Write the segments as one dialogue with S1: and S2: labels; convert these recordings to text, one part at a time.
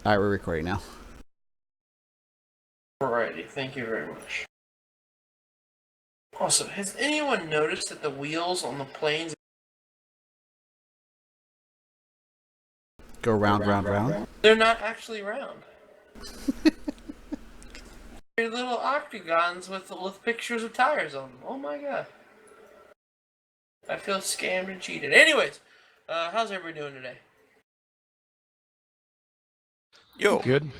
S1: All right, we're recording now.
S2: Alrighty, thank you very much. Also, has anyone noticed that the wheels on the planes
S1: Go round.
S2: they're not actually round? They're little octagons with pictures of tires on them. Oh my god. I feel scammed and cheated. Anyways, how's everybody doing today?
S3: Yo.
S4: Good.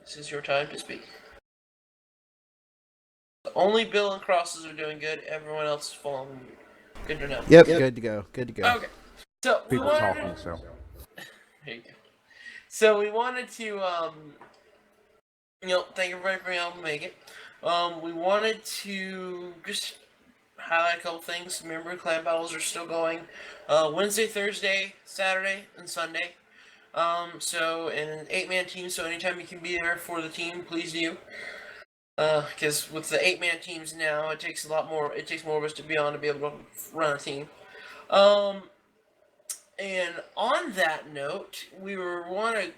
S2: This is your time to speak. Only Bill and Crosses are doing good. Everyone else is falling. Good to know.
S1: Yep, good to go.
S2: Okay. So we
S4: People
S2: wanted
S4: talking,
S2: to...
S4: so.
S2: There you go. So we wanted to, thank everybody for being able to make it. We wanted to just highlight a couple things. Remember, clan battles are still going. Wednesday, Thursday, Saturday, and Sunday. So in an 8-man team, so anytime you can be there for the team, please do. Because with the 8-man teams now, it takes more of us to be on to be able to run a team. And on that note, we want to,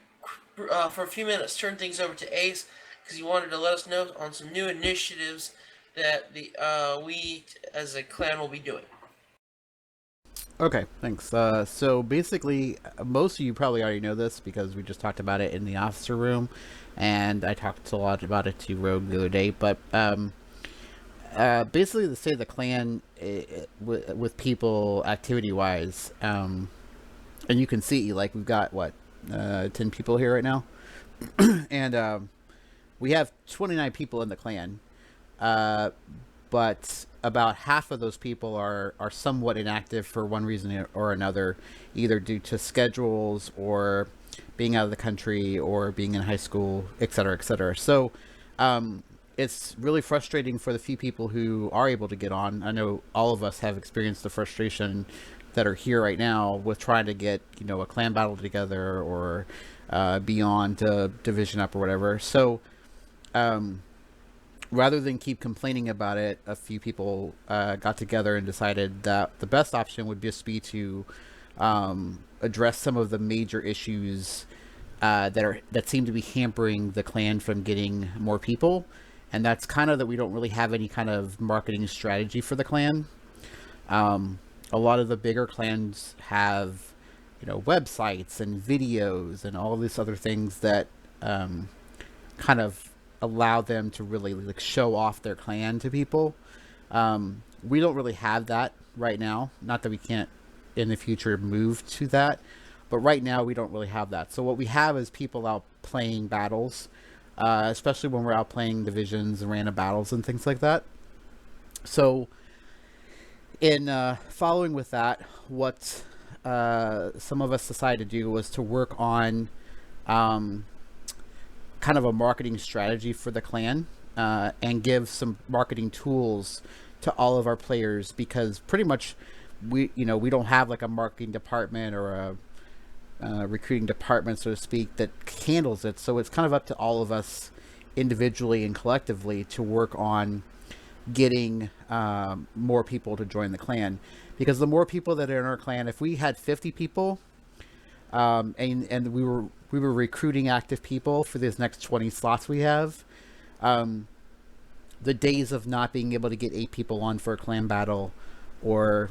S2: for a few minutes, turn things over to Ace, because he wanted to let us know on some new initiatives that we, as a clan, will be doing.
S1: Okay, thanks. So basically, most of you probably already know this because we just talked about it in the officer room, and I talked a lot about it to Rogue the other day. But basically, the state of the clan with people activity-wise, and you can see, like, we've got, 10 people here right now? And we have 29 people in the clan, but about half of those people are somewhat inactive for one reason or another, either due to schedules or being out of the country or being in high school, etc., etc. So it's really frustrating for the few people who are able to get on. I know all of us have experienced the frustration that are here right now with trying to get, a clan battle together or beyond division up or whatever. So rather than keep complaining about it, a few people got together and decided that the best option would just be to address some of the major issues that seem to be hampering the clan from getting more people. And that's kind of that we don't really have any kind of marketing strategy for the clan. A lot of the bigger clans have, websites and videos and all these other things that kind of allow them to really show off their clan to people. We don't really have that right now. Not that we can't in the future move to that, but right now we don't really have that. So what we have is people out playing battles, especially when we're out playing divisions and random battles and things like that. So in following with that, what some of us decided to do was to work on kind of a marketing strategy for the clan and give some marketing tools to all of our players, because pretty much we don't have like a marketing department or a recruiting department, so to speak, that handles it. So it's kind of up to all of us individually and collectively to work on getting more people to join the clan, because the more people that are in our clan, if we had 50 people and we were recruiting active people for these next 20 slots we have, the days of not being able to get 8 people on for a clan battle, or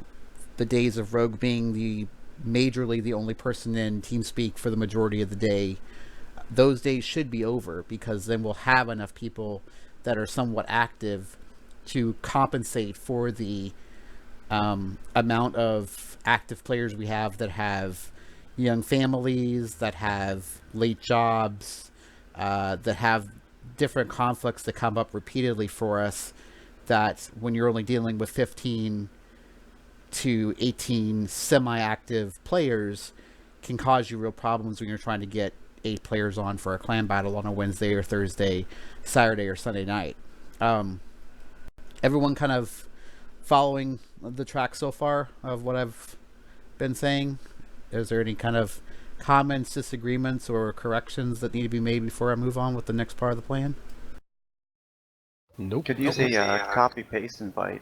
S1: the days of Rogue being majorly the only person in TeamSpeak for the majority of the day, those days should be over, because then we'll have enough people that are somewhat active to compensate for the amount of active players we have that have young families, that have late jobs, that have different conflicts that come up repeatedly for us, that when you're only dealing with 15 to 18 semi-active players can cause you real problems when you're trying to get 8 players on for a clan battle on a Wednesday or Thursday, Saturday or Sunday night. Everyone kind of following the track so far of what I've been saying? Is there any kind of comments, disagreements, or corrections that need to be made before I move on with the next part of the plan?
S4: Nope.
S3: Could use a copy paste invite.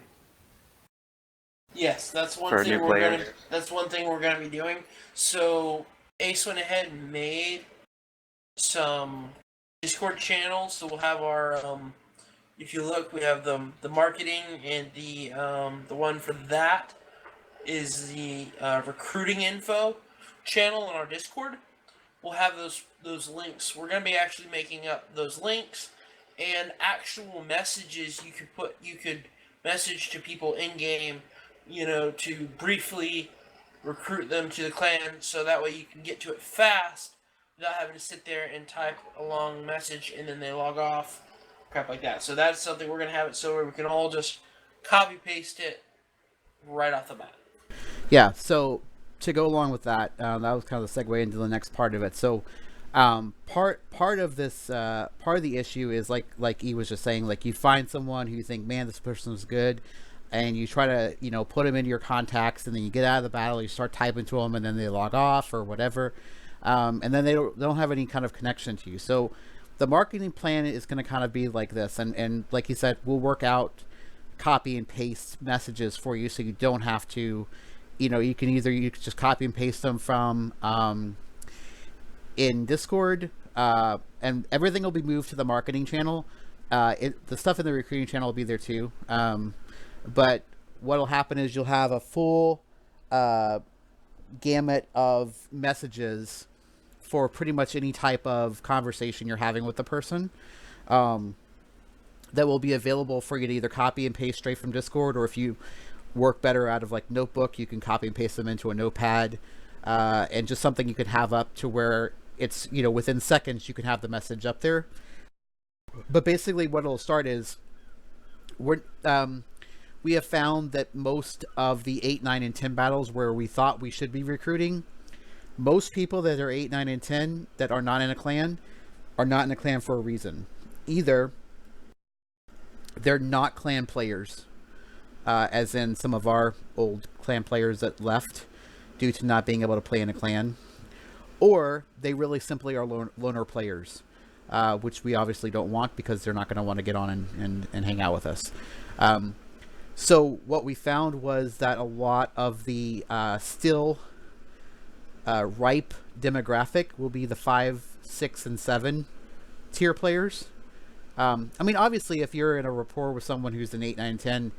S2: Yes, that's one
S3: For
S2: thing
S3: new
S2: we're
S3: players.
S2: gonna be doing. So Ace went ahead and made some Discord channels. So we'll have our if you look, we have the marketing, and the one for that is the recruiting info channel on our Discord. We'll have those links. We're gonna be actually making up those links and actual messages you could message to people in game, to briefly recruit them to the clan, so that way you can get to it fast without having to sit there and type a long message and then they log off, crap like that. So that's something we're gonna have it so where we can all just copy paste it right off the bat.
S1: Yeah. So to go along with that, that was kind of the segue into the next part of it. So part of this part of the issue is like E was just saying, like you find someone who you think, man, this person's good, and you try to put them into your contacts, and then you get out of the battle, you start typing to them, and then they log off or whatever, and then they don't have any kind of connection to you. So the marketing plan is going to kind of be like this, and like you said, we'll work out copy and paste messages for you, so you don't have to. You can just copy and paste them from in Discord, and everything will be moved to the marketing channel. The stuff in the recruiting channel will be there too. But what will happen is you'll have a full gamut of messages for pretty much any type of conversation you're having with the person. That will be available for you to either copy and paste straight from Discord, or if you work better out of like Notebook, you can copy and paste them into a notepad, and just something you could have up to where it's within seconds you can have the message up there. But basically what it'll start is we have found that most of the 8, 9, and 10 battles where we thought we should be recruiting, most people that are 8, 9, and 10 that are not in a clan are not in a clan for a reason. Either they're not clan players, as in some of our old clan players that left due to not being able to play in a clan, or they really simply are loner players, which we obviously don't want because they're not going to want to get on and hang out with us. So what we found was that a lot of the still ripe demographic will be the 5, 6, and 7 tier players. I mean, obviously, if you're in a rapport with someone who's an 8, 9, 10,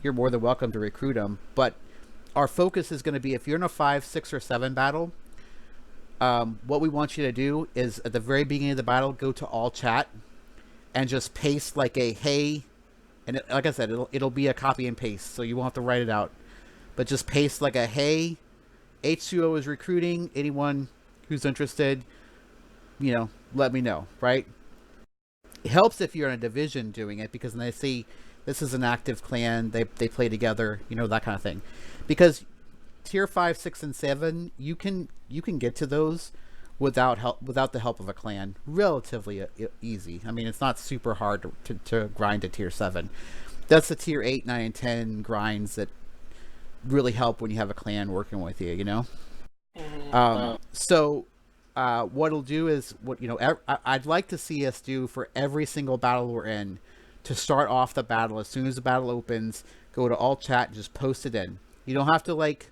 S1: you're more than welcome to recruit them. But our focus is going to be, if you're in a 5, 6, or 7 battle, what we want you to do is at the very beginning of the battle, go to all chat and just paste like a hey, and like I said, it'll be a copy and paste, so you won't have to write it out. But just paste like a hey, H2O is recruiting. Anyone who's interested, let me know, right? It helps if you're in a division doing it, because then they see this is an active clan, they play together, that kind of thing. Because tier 5, 6, and 7, you can get to those without the help of a clan relatively easy. I mean, it's not super hard to grind to tier 7. That's the tier 8, 9, and 10 grinds that really help when you have a clan working with you. So what it'll do is I'd like to see us do for every single battle we're in, to start off the battle as soon as the battle opens, go to all chat and just post it in. You don't have to like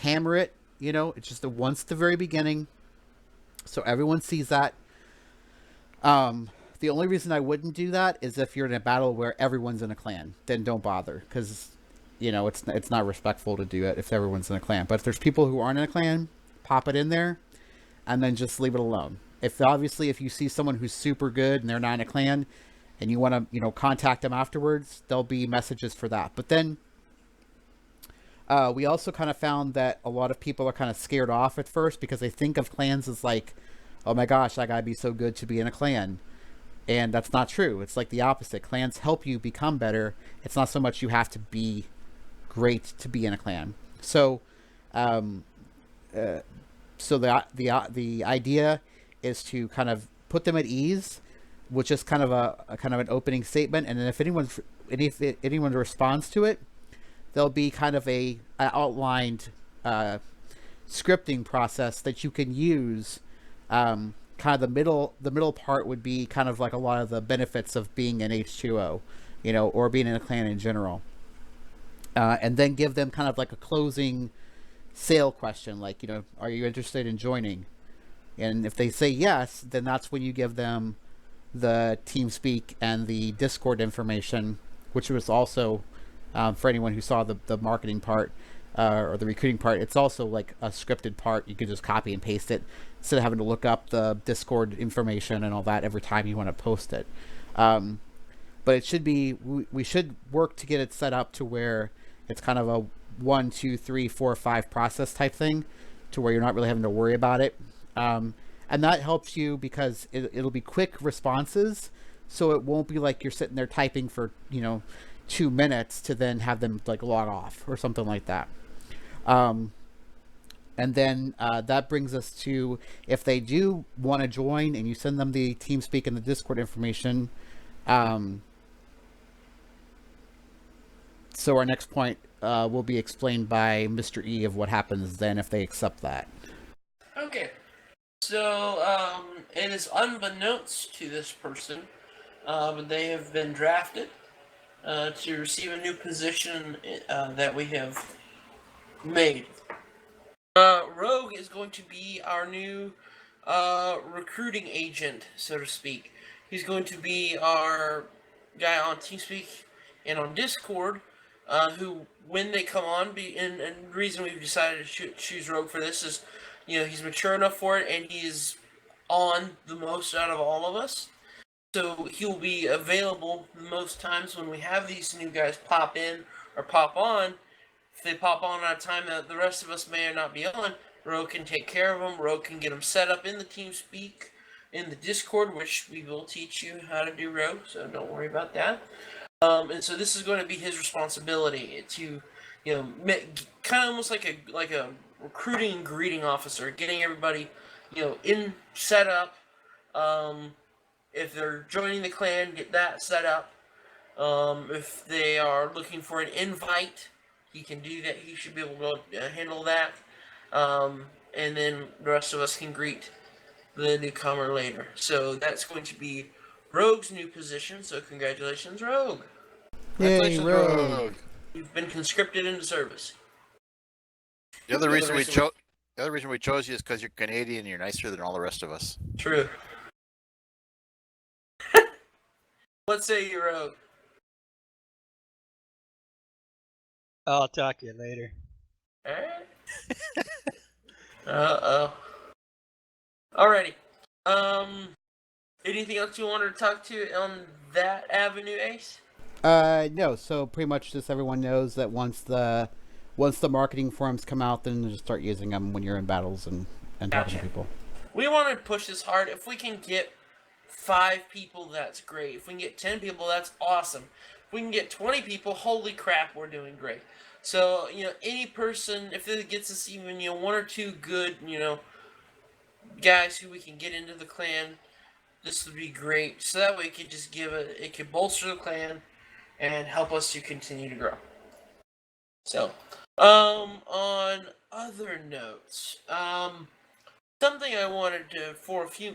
S1: hammer it, it's just once at the very beginning, so everyone sees that. The only reason I wouldn't do that is if you're in a battle where everyone's in a clan, then don't bother, because it's not respectful to do it if everyone's in a clan. But if there's people who aren't in a clan, pop it in there and then just leave it alone. If you see someone who's super good and they're not in a clan and you want to contact them afterwards, there'll be messages for that. But then we also kind of found that a lot of people are kind of scared off at first, because they think of clans as like, oh my gosh, I gotta be so good to be in a clan. And that's not true. It's like the opposite. Clans help you become better. It's not so much you have to be great to be in a clan. So the idea is to kind of put them at ease, which is kind of an opening statement, and then if anyone responds to it, there'll be kind of an outlined scripting process that you can use. Kind of the middle part would be kind of like a lot of the benefits of being an H2O, or being in a clan in general, and then give them kind of like a closing sale question, like, are you interested in joining? And if they say yes, then that's when you give them the TeamSpeak and the Discord information, which was also for anyone who saw the marketing part or the recruiting part. It's also like a scripted part. You can just copy and paste it instead of having to look up the Discord information and all that every time you want to post it. But it should be we should work to get it set up to where it's kind of a 1, 2, 3, 4, 5 process type thing, to where you're not really having to worry about it. And that helps you because it'll be quick responses, so it won't be like you're sitting there typing for 2 minutes to then have them like log off or something like that. And then that brings us to, if they do want to join and you send them the TeamSpeak and the Discord information. So our next point will be explained by Mr. E of what happens then if they accept that.
S2: Okay. So, it is unbeknownst to this person, but they have been drafted to receive a new position that we have made. Rogue is going to be our new recruiting agent, so to speak. He's going to be our guy on TeamSpeak and on Discord, who, when they come on, and the reason we've decided to choose Rogue for this is, he's mature enough for it, and he's on the most out of all of us. So he'll be available most times when we have these new guys pop in or pop on. If they pop on at a time that the rest of us may or not be on, Rogue can take care of them. Rogue can get them set up in the TeamSpeak, in the Discord, which we will teach you how to do, Rogue, so don't worry about that. And so this is going to be his responsibility to, kind of almost like a recruiting and greeting officer, getting everybody, in set up. If they're joining the clan, get that set up. If they are looking for an invite, he can do that. He should be able to handle that. And then the rest of us can greet the newcomer later. So that's going to be Rogue's new position. So congratulations, Rogue.
S1: Yay, Rogue.
S2: You've been conscripted into service.
S4: The other reason we chose you is because you're Canadian and you're nicer than all the rest of us.
S2: True. What say you, Rogue?
S5: I'll talk to you later.
S2: Alright. Uh-oh. Alrighty. Anything else you wanted to talk to on that avenue, Ace?
S1: No. So pretty much just everyone knows that once the marketing forms come out, then just start using them when you're in battles and talking to people.
S2: We want to push this hard. If we can get 5 people, that's great. If we can get 10 people, that's awesome. If we can get 20 people, holy crap, we're doing great. So, any person, if it gets us even, 1 or 2 good, guys who we can get into the clan, this would be great. So that way it could just it could bolster the clan and help us to continue to grow. So, on other notes, something I wanted to,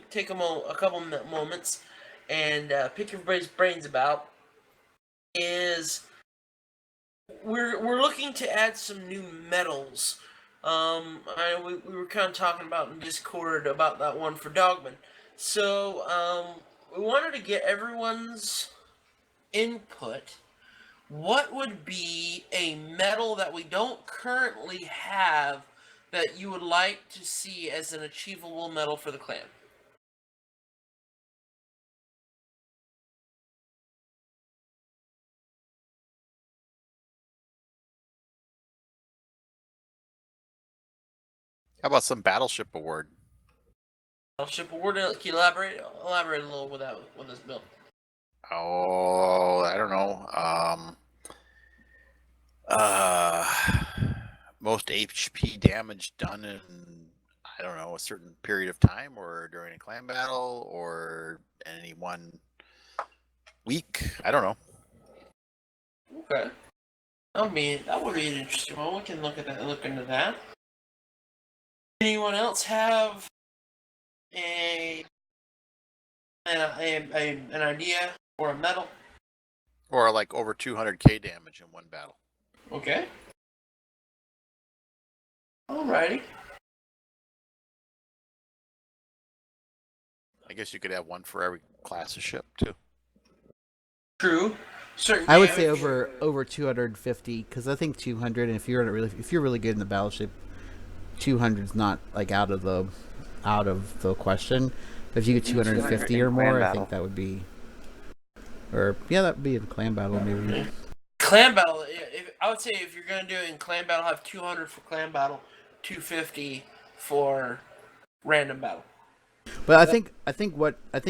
S2: take a couple moments and pick everybody's brains about is we're looking to add some new medals. We were kind of talking about in Discord about that one for Dogman. So we wanted to get everyone's input. What would be a medal that we don't currently have that you would like to see as an achievable medal for the clan?
S4: How about some Battleship Award?
S2: Battleship Award, can you elaborate a little with this bill?
S4: Oh, I don't know. Most HP damage done in, I don't know, a certain period of time, or during a clan battle, or any one week. I don't know.
S2: Okay. That would be an interesting one. We can look into that. Anyone else have an idea or a medal?
S4: Or like over 200k damage in one battle.
S2: Okay. Alrighty.
S4: I guess you could have one for every class of ship too.
S2: True. Certain
S1: I would say
S2: damage.
S1: over 250 because I think 200. And if you're really good in the battleship, 200 is not like out of the question. But if you get 250 or more, I think that would be, or yeah, that would be a clan battle maybe.
S2: Clan battle. I would say if you're gonna do it in clan battle, have 200 for clan battle, 250 for random battle.
S1: But I think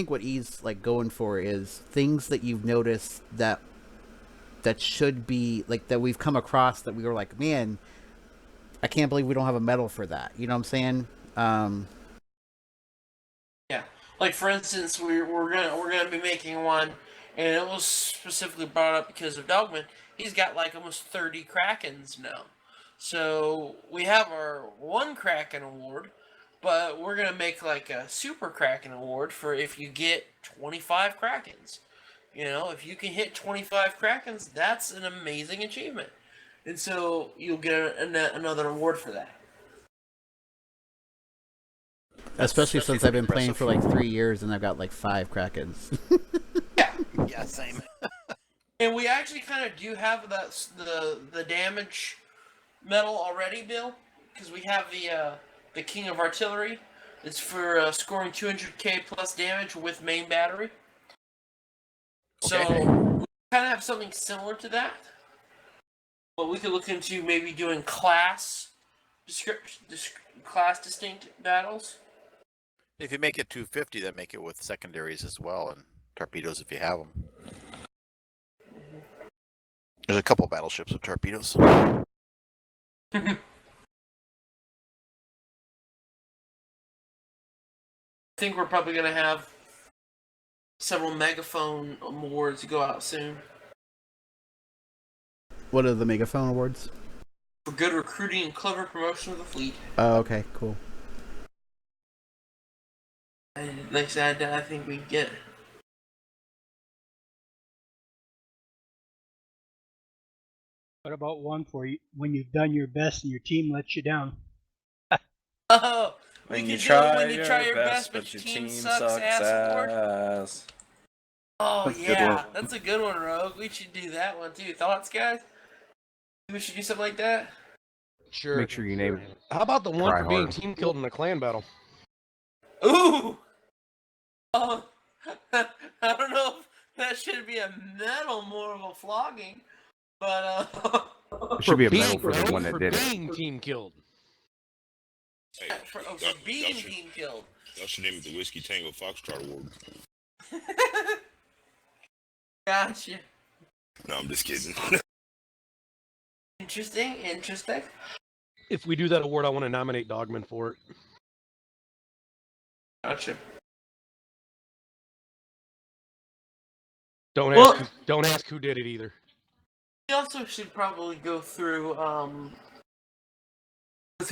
S1: what he's like going for is things that you've noticed that should be like that we've come across that we were like, man, I can't believe we don't have a medal for that. You know what I'm saying?
S2: Yeah, like for instance, we're gonna be making one, and it was specifically brought up because of Dogman. He's got like almost 30 Krakens now, so we have our one Kraken award, but we're gonna make like a Super Kraken award for if you get 25 Krakens. You know, if you can hit 25 Krakens, that's an amazing achievement, and so you'll get another award for that.
S1: Especially since I've been playing for like 3 years and I've got like 5 Krakens.
S4: Yeah, same.
S2: And we actually kind of do have the damage medal already, Bill, because we have the King of Artillery. It's for scoring 200k plus damage with main battery.
S4: Okay.
S2: So we kind of have something similar to that, but we could look into maybe doing class distinct battles.
S4: If you make it 250, then make it with secondaries as well and torpedoes if you have them. There's a couple battleships with torpedoes.
S2: I think we're probably going to have several megaphone awards go out soon.
S1: What are the megaphone awards?
S2: For good recruiting and clever promotion of the fleet.
S1: Oh, okay, cool.
S2: And like I said, I think we get it.
S5: What about one for you when you've done your best and your team lets you down?
S2: Oh,
S6: When
S2: we
S6: you
S2: could do it
S6: try
S2: when you try your best, but
S6: your
S2: team
S6: team
S2: sucks ass.
S6: ass.
S2: Oh
S3: That's a good
S2: yeah,
S3: one.
S2: that's a good one, Rogue. We should do that one too. Thoughts, guys? We should do something like that.
S7: Sure.
S8: Make sure you name it.
S7: How about the one
S8: Try
S7: for being
S8: hard.
S7: team killed in a clan battle?
S2: Ooh. Oh, I don't know if that should be a medal, more of a flogging, but
S8: It should be a medal for the
S7: no,
S8: one that
S7: for
S8: did it.
S7: being team killed.
S9: Hey,
S2: for
S9: y'all-
S2: being
S9: y'all should-
S2: team killed.
S9: Y'all should name it the Whiskey Tango Foxtrot Award.
S2: Gotcha.
S9: No, I'm just kidding.
S2: Interesting.
S7: If we do that award, I want to nominate Dogman for it.
S2: Gotcha.
S7: Don't ask who did it either.
S2: We also should probably go through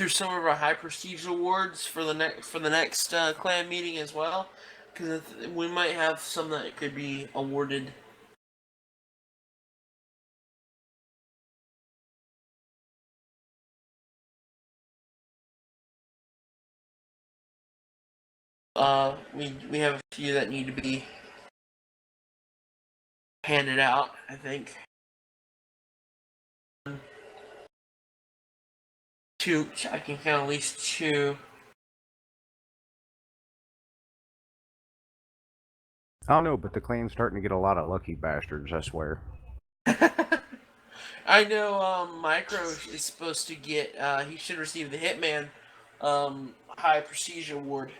S2: some of our high prestige awards for the next clan meeting as well, because we might have some that could be awarded. We have a few that need to be handed out, I think. Two, I can count at least two.
S8: I don't know, but the clan's starting to get a lot of lucky bastards, I swear.
S2: I know Micro is supposed to get, he should receive the Hitman High Prestige Award.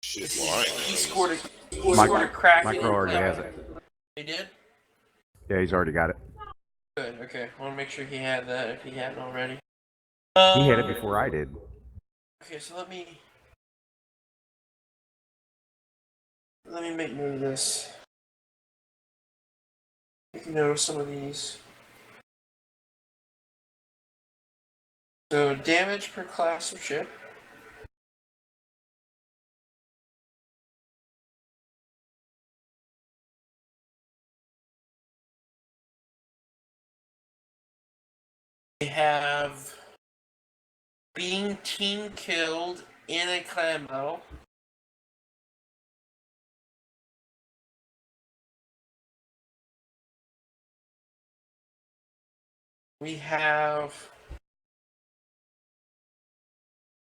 S9: Shit,
S2: He,
S9: well, I
S2: he
S9: ain't
S2: scored a
S8: Micro
S2: crack.
S8: already has it.
S2: He did?
S8: Yeah, he's already got it.
S2: Good, okay. I want to make sure he had that if he hadn't already.
S8: He had it before I did.
S2: Okay, so let me make note of this. Make note of some of these. So damage per class of ship. We have being team killed in a clan battle. we have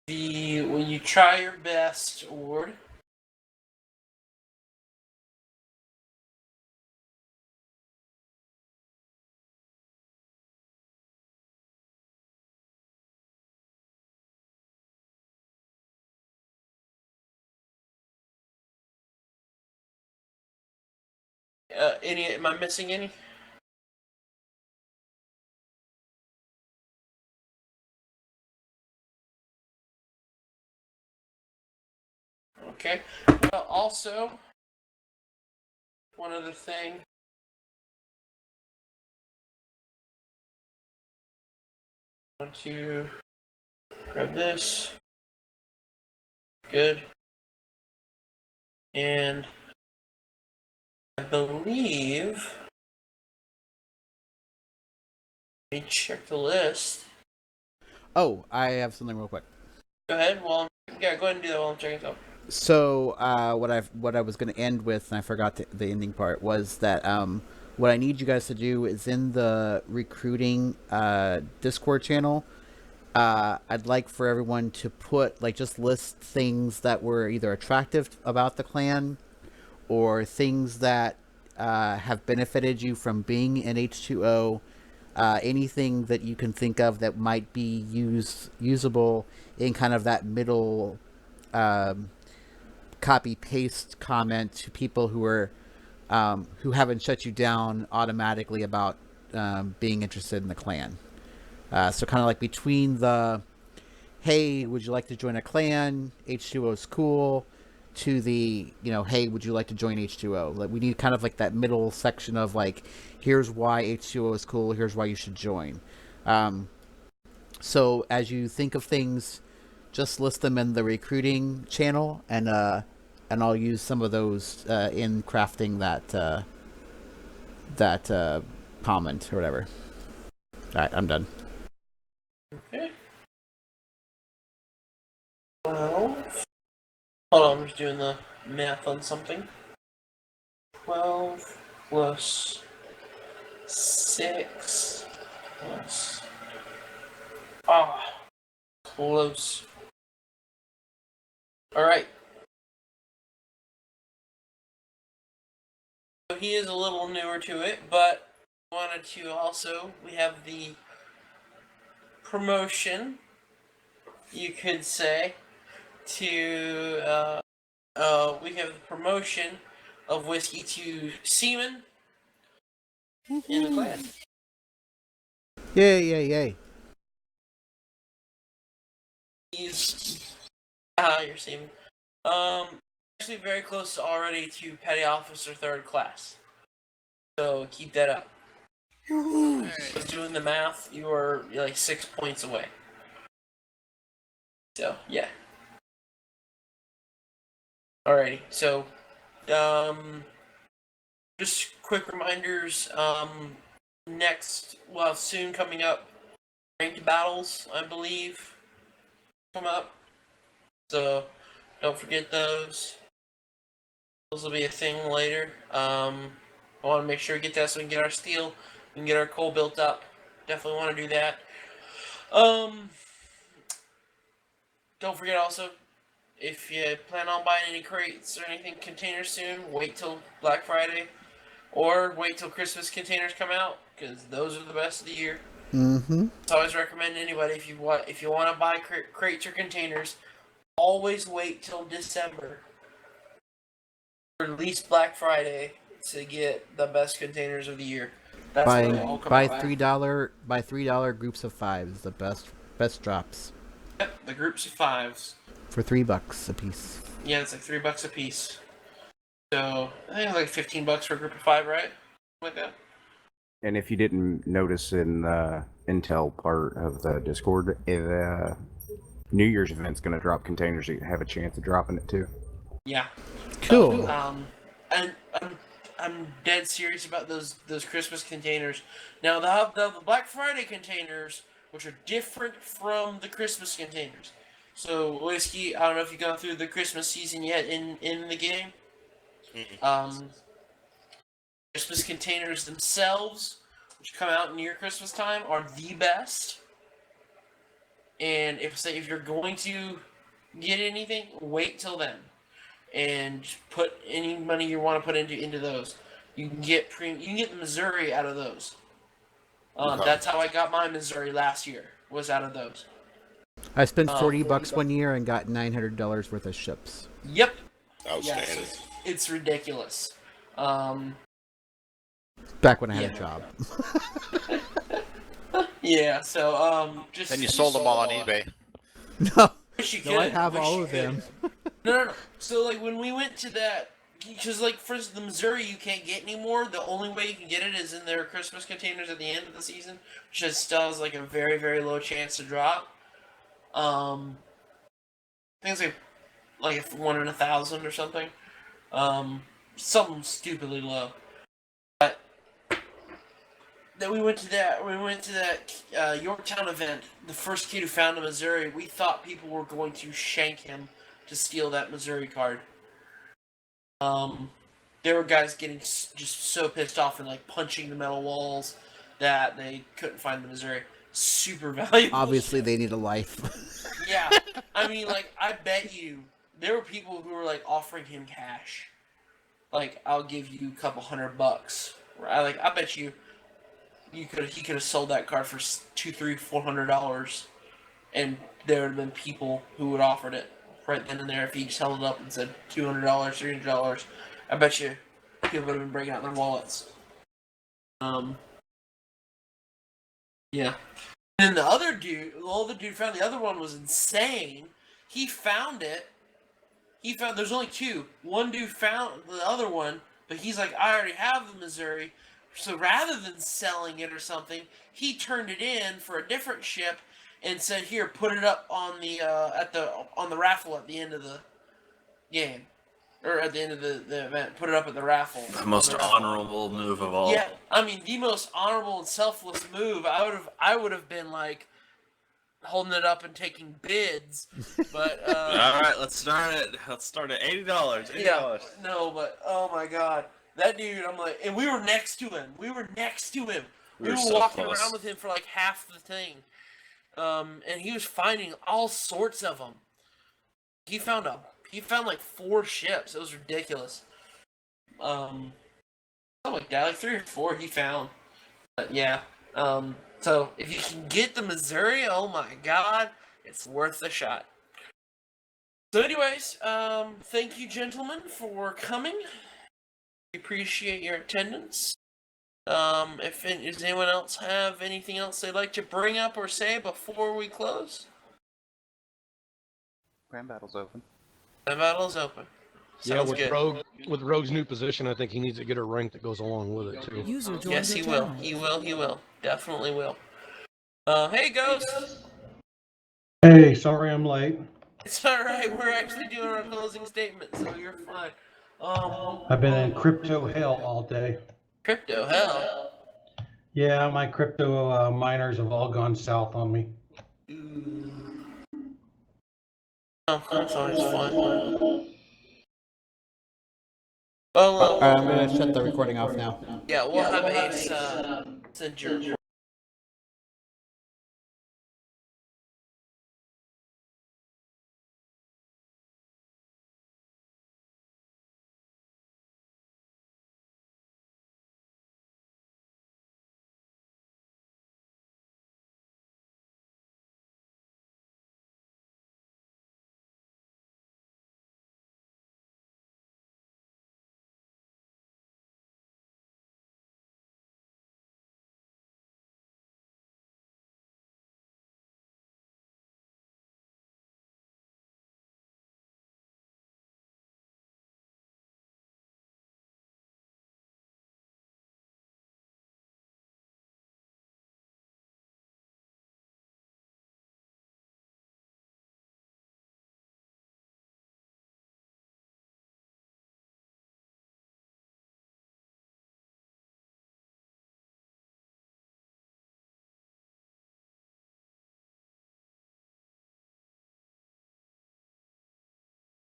S2: the When You Try Your Best award. Am I missing any? Okay. Well, also, one other thing. I want to grab this. Good. And I believe. Let me check the list.
S1: Oh, I have something real quick.
S2: Go ahead. Go ahead and do that while I'm checking stuff.
S1: So what I was going to end with, and I forgot the ending part, was that what I need you guys to do is in the recruiting Discord channel. I'd like for everyone to put just list things that were either attractive about the clan, or things that have benefited you from being in H2O. Anything that you can think of that might be usable in kind of that middle. Copy paste comment to people who haven't shut you down automatically about being interested in the clan. So kind of like between the hey, would you like to join a clan? H2O is cool. To the hey, would you like to join H2O? Like we need kind of like that middle section of here's why H2O is cool. Here's why you should join. So as you think of things, just list them in the recruiting channel, and I'll use some of those in crafting that comment or whatever. All right, I'm done.
S2: Okay. Well, hold on, I'm just doing the math on something. 12 plus 6 plus. Close. Alright. So he is a little newer to it, but wanted to also, we have the promotion, you could say, to, we have the promotion of Whiskey to Seaman in the clan.
S1: Yay.
S2: He's, you're Seaman. Actually very close already to Petty Officer 3rd class. So keep that up. Just doing the math, you are 6 points away. So, yeah. Alrighty, so, just quick reminders, soon coming up, ranked battles, I believe, come up. So, don't forget those. Those will be a thing later. I want to make sure we get that so we can get our steel, we can get our coal built up. Definitely want to do that. Don't forget also, if you plan on buying any crates or anything containers soon, wait till Black Friday, or wait till Christmas containers come out, because those are the best of the year.
S1: Mm-hmm.
S2: So I always recommend anybody, if you want to buy crates or containers, always wait till December, or at least Black Friday, to get the best containers of the year. That's when they'll all come
S1: Buy
S2: out.
S1: $3 groups of 5s, the best drops.
S2: Yep, the groups of 5s.
S1: For $3 a piece.
S2: Yeah, it's like $3 a piece. So I think it's like $15 for a group of 5, right? Like that.
S8: And if you didn't notice in the intel part of the Discord, the New Year's event's going to drop containers. So you have a chance of dropping it too.
S2: Yeah.
S1: Cool.
S2: And I'm dead serious about those Christmas containers. Now the Black Friday containers, which are different from the Christmas containers. So Whiskey, I don't know if you've gone through the Christmas season yet in the game. Christmas containers themselves which come out near Christmas time, are the best. And if you're going to get anything, wait till then, and put any money you want to put into those. You can get you can get the Missouri out of those.
S9: Okay.
S2: That's how I got my Missouri last year. Was out of those.
S1: I spent $40 one year and got $900 worth of ships.
S2: Yep.
S9: Outstanding.
S2: Yes, it's ridiculous.
S1: Back when I had a job.
S2: Yeah. So just.
S4: Then you sold them all on eBay.
S1: No,
S2: Wish you
S1: no, I
S2: could.
S1: have
S2: Wish
S1: all
S2: you
S1: of
S2: could.
S1: them.
S2: No. So like when we went to that, because like for the Missouri you can't get anymore. The only way you can get it is in their Christmas containers at the end of the season, which is still has like a very, very low chance to drop. I think it's like 1 in 1,000 or something. Something stupidly low. But then we went to that Yorktown event. The first kid who found a Missouri, we thought people were going to shank him to steal that Missouri card. There were guys getting just so pissed off and like punching the metal walls that they couldn't find the Missouri. Super valuable.
S1: Obviously, they need a life.
S2: Yeah, I mean, like, I bet you there were people who were like offering him cash. Like, I'll give you a couple $100. I bet you he could have sold that card for $200, $300, $400, and there would have been people who would offered it right then and there if he just held it up and said $200, $300. I bet you people would have been breaking out their wallets. Yeah. And the other dude, the dude found the other one was insane. He found it. There's only two. One dude found the other one, but he's like, I already have the Missouri. So rather than selling it or something, he turned it in for a different ship and said, "Here, put it up on the on the raffle at the end of the game, or at the end of the event. Put it up at the raffle."
S6: The most honorable move of all.
S2: Yeah, I mean the most honorable and selfless move. I would have been like holding it up and taking bids, but
S6: All right, let's start at $80. $80.
S2: yeah, no, but oh my god, that dude! I'm like, and we were next to him. We were
S6: so
S2: walking
S6: close.
S2: around with him for like half the thing, and he was finding all sorts of them. He found like 4 ships. It was ridiculous. Something like that, like 3 or 4 he found. But yeah. So if you can get the Missouri, oh my god, it's worth the shot. So anyways, thank you gentlemen for coming. We appreciate your attendance. Does anyone else have anything else they'd like to bring up or say before we close?
S3: Grand battle's open.
S2: The battle's open.
S7: Yeah,
S2: Sounds
S7: with
S2: good.
S7: with Rogue's new position, I think he needs to get a rank that goes along with it too.
S10: User joined
S2: Yes,
S10: your
S2: he will.
S10: channel.
S2: He will. Definitely will. Hey, Ghost.
S5: Hey, sorry I'm late.
S2: It's alright, we're actually doing our closing statement, so you're fine.
S5: I've been in crypto hell all day.
S2: Crypto hell.
S5: Yeah, my crypto miners have all gone south on me.
S2: Oh, that's always fun. Well,
S1: I'm gonna shut the recording off now.
S2: yeah, we'll have Ace send your